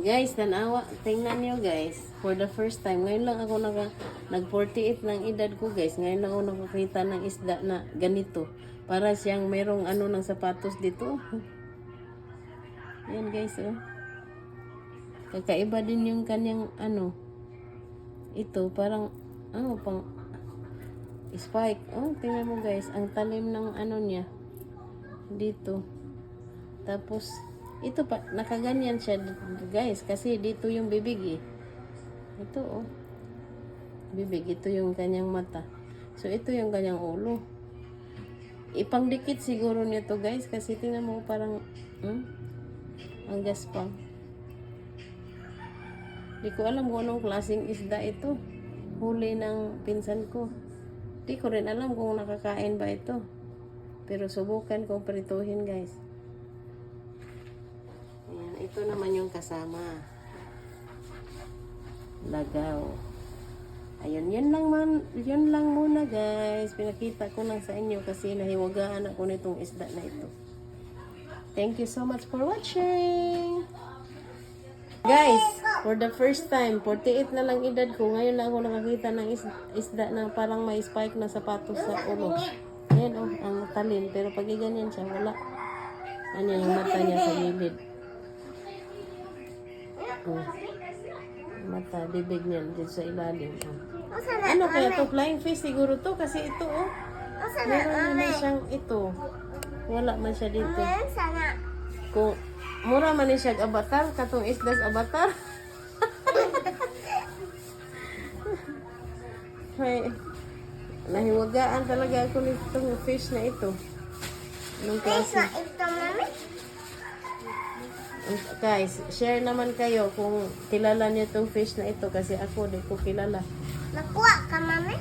Guys, tanawa, tingnan nyo guys. For the first time, ngayon lang ako nag-48 ng edad ko guys. Ngayon lang ako nakakita ng isda na ganito. Para siyang merong ano ng sapatos dito. Yan guys, oh. Kakaiba din yung kanyang ano. Ito, parang, pang spike. Oh, tingnan mo guys. Ang talim ng ano niya. Dito. Tapos, ito pa, nakaganyan siya guys. Kasi dito yung bibig eh. Ito oh. Bibig, ito yung kanyang mata. So, ito yung kanyang ulo. Ipangdikit siguro niya to guys. Kasi tingnan mo parang, ang gaspang. Di ko alam kung anong klaseng isda ito. Huli ng pinsan ko. Di ko rin alam kung nakakain ba ito. Pero subukan kong prituhin guys. Ayan, ito naman yung kasama. Lagaw. Ayun, yun lang muna guys. Pinakita ko lang sa inyo kasi nahiwagaan ako nitong isda na ito. Thank you so much for watching. Guys, for the first time, 48 na lang edad ko. Ngayon lang ako nakakita ng isda na parang may spike na sapatos sa ulo. Ayan oh, ang talim. Pero pag ganyan siya, wala. Ano yung mata niya sa gilid. Oh. Mata, bibig niya dito sa ilalim. Oh. Ano kaya to? Flying fish siguro to kasi ito oh. Meron naman siyang ito. Wala man siya dito. Kung mura man siya avatar, katong isdas avatar. Hay, nahiwagaan talaga ako nitong fish na ito. Anong klase? Guys, share naman kayo kung kilala niyo itong fish na ito kasi ako di ko kilala. Nakuha ka, mami?